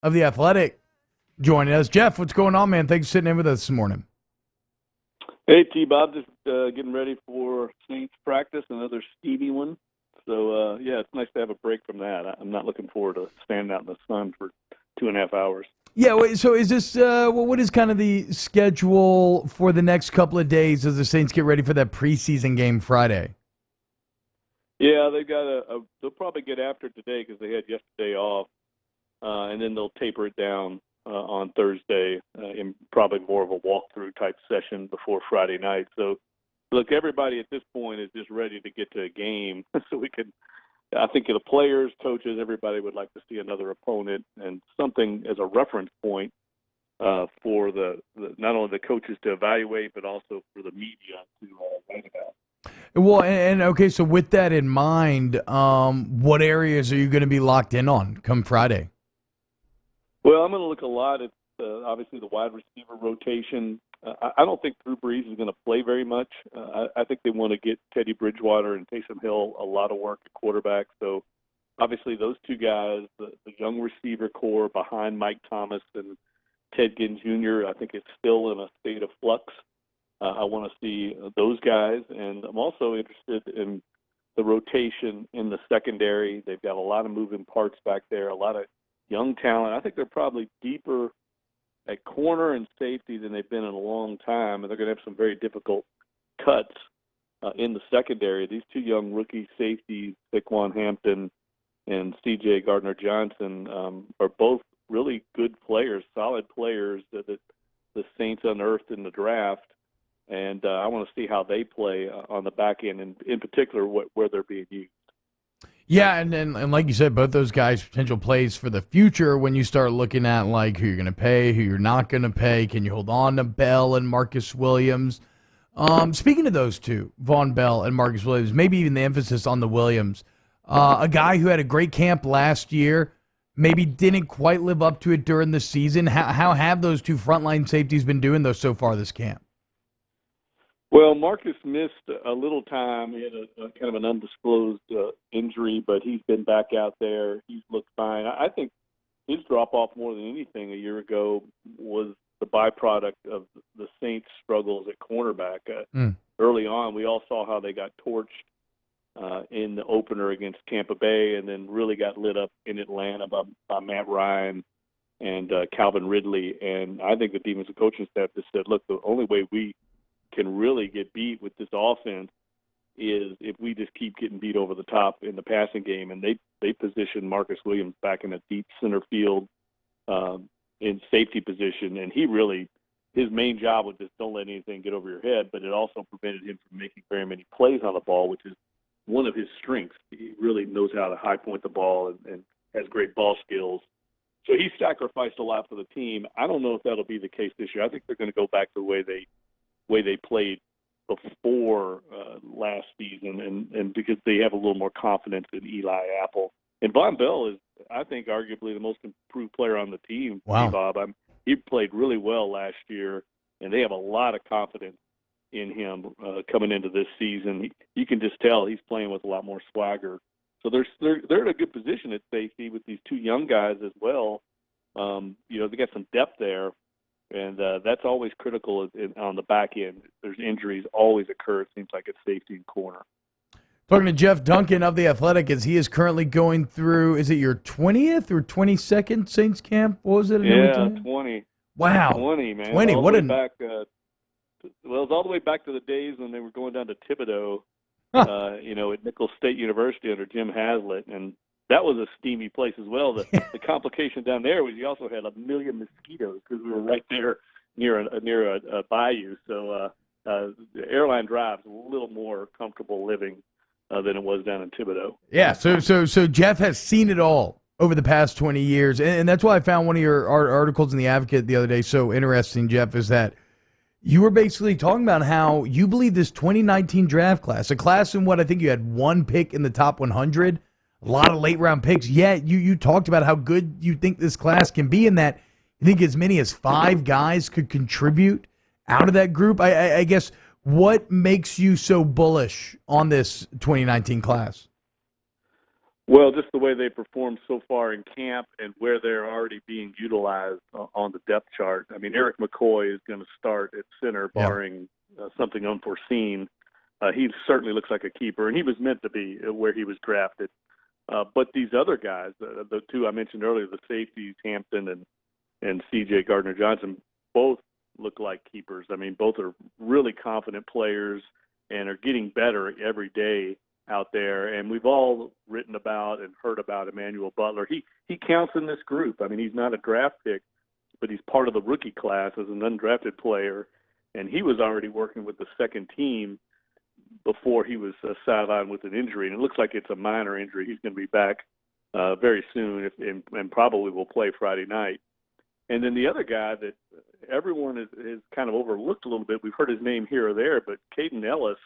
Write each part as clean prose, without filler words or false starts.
of The Athletic, joining us. Jeff, what's going on, man? Thanks for sitting in with us this morning. Hey, T-Bob, just getting ready for Saints practice, another steamy one. So, it's nice to have a break from that. I'm not looking forward to standing out in the sun for 2.5 hours. Yeah, wait, so is this, what is kind of the schedule for the next couple of days as the Saints get ready for that preseason game Friday? Yeah, they've got they'll probably get after today because they had yesterday off, and then they'll taper it down on Thursday in probably more of a walkthrough type session before Friday night. So, look, everybody at this point is just ready to get to a game so we can. I think the players, coaches, everybody would like to see another opponent and something as a reference point for the not only the coaches to evaluate, but also for the media to write about. Well, and okay, so with that in mind, what areas are you going to be locked in on come Friday? Well, I'm going to look a lot at obviously the wide receiver rotation. I don't think Drew Brees is going to play very much. I think they want to get Teddy Bridgewater and Taysom Hill a lot of work at quarterback. So obviously those two guys, the young receiver core behind Mike Thomas and Ted Ginn Jr., I think it's still in a state of flux. I want to see those guys, and I'm also interested in the rotation in the secondary. They've got a lot of moving parts back there, a lot of young talent. I think they're probably deeper at corner and safety than they've been in a long time, and they're going to have some very difficult cuts in the secondary. These two young rookie safeties, Saquon Hampton and C.J. Gardner-Johnson, are both really good players, solid players that the Saints unearthed in the draft. And I want to see how they play on the back end, and in particular where they're being used. Yeah, and like you said, both those guys potential plays for the future when you start looking at like who you're going to pay, who you're not going to pay. Can you hold on to Bell and Marcus Williams? Speaking of those two, Vonn Bell and Marcus Williams, maybe even the emphasis on the Williams, a guy who had a great camp last year, maybe didn't quite live up to it during the season. How have those two frontline safeties been doing those so far this camp? Well, Marcus missed a little time. He had a kind of an undisclosed injury, but he's been back out there. He's looked fine. I think his drop-off more than anything a year ago was the byproduct of the Saints' struggles at cornerback. Early on, we all saw how they got torched in the opener against Tampa Bay and then really got lit up in Atlanta by Matt Ryan and Calvin Ridley. And I think the defensive coaching staff just said, look, the only way we can really get beat with this offense is if we just keep getting beat over the top in the passing game. And they positioned Marcus Williams back in a deep center field in safety position. And his main job was just don't let anything get over your head, but it also prevented him from making very many plays on the ball, which is one of his strengths. He really knows how to high point the ball and has great ball skills. So he sacrificed a lot for the team. I don't know if that'll be the case this year. I think they're going to go back to the way they played before last season, and because they have a little more confidence in Eli Apple. And Vonn Bell is, I think, arguably the most improved player on the team. Wow. Bob. He played really well last year, and they have a lot of confidence in him coming into this season. You can just tell he's playing with a lot more swagger. So they're in a good position at safety with these two young guys as well. They got some depth there. And that's always critical on the back end. There's injuries always occur, it seems like, at safety and corner. Talking to Jeff Duncan of The Athletic, as he is currently going through, is it your 20th or 22nd Saints camp? What was it? Yeah, 20. Wow. 20, man. 20. What a... It was all the way back to the days when they were going down to Thibodeau, at Nicholls State University under Jim Haslett. And that was a steamy place as well. The complication down there was you also had a million mosquitoes because we were right there near a bayou. So the airline drive's a little more comfortable living than it was down in Thibodeau. Yeah. So Jeff has seen it all over the past 20 years, and that's why I found one of your articles in the Advocate the other day so interesting, Jeff, is that you were basically talking about how you believe this 2019 draft class, a class in what I think you had one pick in the top 100. A lot of late-round picks. Yet you talked about how good you think this class can be, and that you think as many as 5 guys could contribute out of that group. I guess what makes you so bullish on this 2019 class? Well, just the way they performed so far in camp and where they're already being utilized on the depth chart. I mean, Eric McCoy is going to start at center, barring something unforeseen. He certainly looks like a keeper, and he was meant to be where he was drafted. But these other guys, the two I mentioned earlier, the safeties, Hampton and C.J. Gardner-Johnson, both look like keepers. I mean, both are really confident players and are getting better every day out there. And we've all written about and heard about Emmanuel Butler. He counts in this group. I mean, he's not a draft pick, but he's part of the rookie class as an undrafted player. And he was already working with the second team before he was sidelined with an injury. And it looks like it's a minor injury. He's going to be back very soon and probably will play Friday night. And then the other guy that everyone has kind of overlooked a little bit, we've heard his name here or there, but Caden Ellis,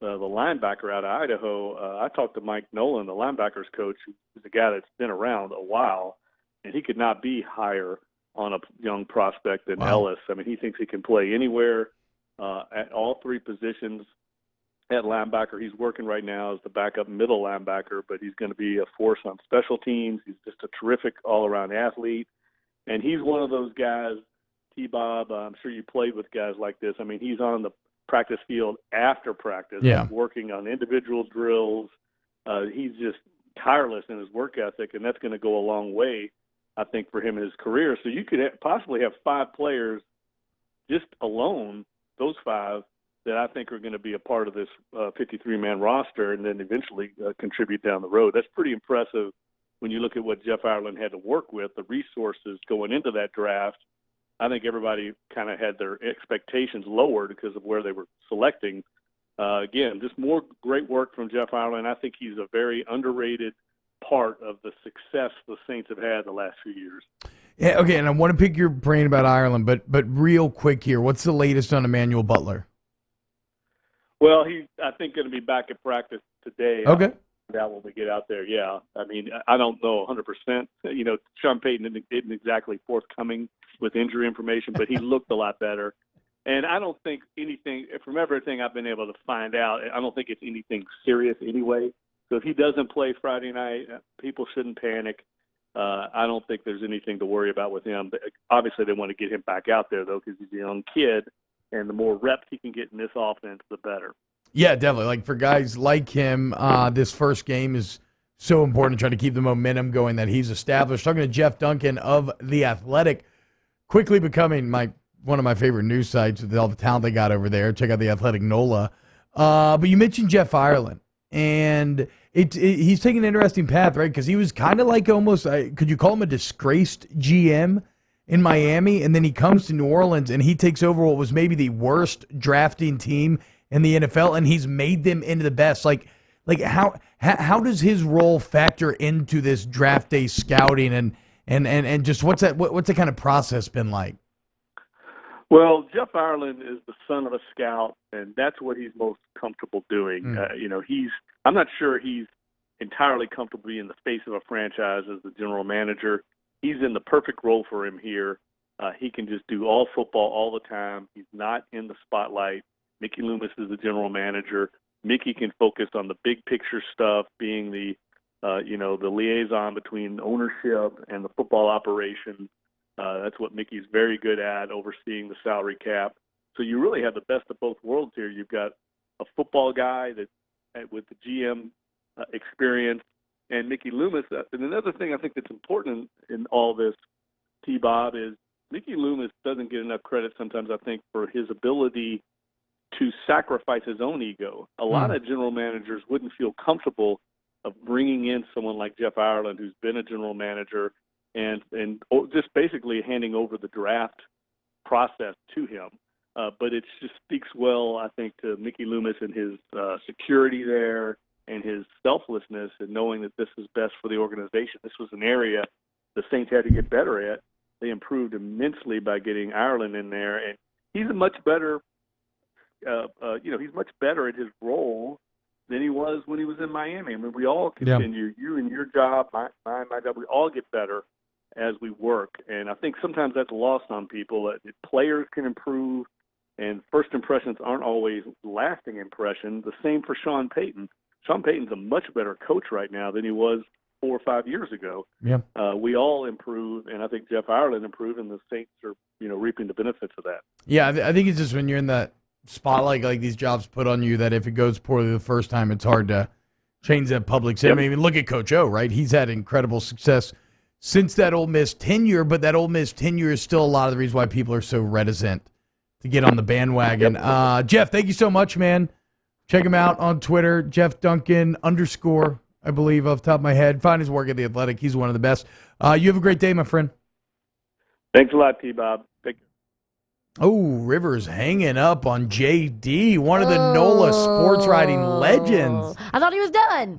the linebacker out of Idaho, I talked to Mike Nolan, the linebackers coach, who's a guy that's been around a while, and he could not be higher on a young prospect than Ellis. I mean, he thinks he can play anywhere at all three positions at linebacker. He's working right now as the backup middle linebacker, but he's going to be a force on special teams. He's just a terrific all-around athlete. And he's one of those guys, T-Bob, I'm sure you played with guys like this. I mean, he's on the practice field after practice, working on individual drills. He's just tireless in his work ethic, and that's going to go a long way, I think, for him in his career. So you could possibly have 5 players just alone, those 5, that I think are going to be a part of this 53-man roster and then eventually contribute down the road. That's pretty impressive when you look at what Jeff Ireland had to work with, the resources going into that draft. I think everybody kind of had their expectations lowered because of where they were selecting. Again, just more great work from Jeff Ireland. I think he's a very underrated part of the success the Saints have had the last few years. Yeah, okay, and I want to pick your brain about Ireland, but real quick here, what's the latest on Emmanuel Butler? Well, he's, I think, going to be back at practice today. Okay. That when we get out there, yeah. I mean, I don't know 100%. You know, Sean Payton isn't exactly forthcoming with injury information, but he looked a lot better. And I don't think anything, from everything I've been able to find out, I don't think it's anything serious anyway. So if he doesn't play Friday night, people shouldn't panic. I don't think there's anything to worry about with him. But obviously, they want to get him back out there, though, because he's a young kid, and the more reps he can get in this offense, the better. Yeah, definitely. Like for guys like him, this first game is so important to try to keep the momentum going that he's established. Talking to Jeff Duncan of The Athletic, quickly becoming one of my favorite news sites with all the talent they got over there. Check out The Athletic NOLA. But you mentioned Jeff Ireland, and he's taking an interesting path, right? Because he was kind of like almost, could you call him a disgraced GM in Miami? And then he comes to New Orleans, and he takes over what was maybe the worst drafting team in the NFL, and he's made them into the best. Like how does his role factor into this draft day scouting and just what's the kind of process been like? Well, Jeff Ireland is the son of a scout, and that's what he's most comfortable doing. You know, I'm not sure he's entirely comfortable being the face of a franchise as the general manager. He's in the perfect role for him here. He can just do all football all the time. He's not in the spotlight. Mickey Loomis is the general manager. Mickey can focus on the big picture stuff, being the liaison between ownership and the football operation. That's what Mickey's very good at, overseeing the salary cap. So you really have the best of both worlds here. You've got a football guy with the GM experience, and Mickey Loomis. And another thing I think that's important in all this, T-Bob, is Mickey Loomis doesn't get enough credit sometimes, I think, for his ability to sacrifice his own ego. A lot of general managers wouldn't feel comfortable of bringing in someone like Jeff Ireland, who's been a general manager, and just basically handing over the draft process to him. But it just speaks well, I think, to Mickey Loomis and his security there and his selflessness and knowing that this is best for the organization. This was an area the Saints had to get better at. They improved immensely by getting Ireland in there, and he's a much better he's much better at his role than he was when he was in Miami. I mean, we all continue, you and your job, my job, we all get better as we work. And I think sometimes that's lost on people, that players can improve, and first impressions aren't always lasting impressions. The same for Sean Payton. Sean Payton's a much better coach right now than he was 4 or 5 years ago. Yeah. We all improve, and I think Jeff Ireland improved, and the Saints are, reaping the benefits of that. Yeah, I think it's just when you're in that spotlight, like these jobs put on you, that if it goes poorly the first time, it's hard to change that public sentiment. Yep. I mean, look at Coach O, right? He's had incredible success since that Ole Miss tenure, but that Ole Miss tenure is still a lot of the reason why people are so reticent to get on the bandwagon. Yep. Jeff, thank you so much, man. Check him out on Twitter, Jeff Duncan _ I believe, off the top of my head. Find his work at The Athletic. He's one of the best. You have a great day, my friend. Thanks a lot, T-Bob. Take care. Oh, Rivers hanging up on JD, one of the NOLA sports writing legends. I thought he was done.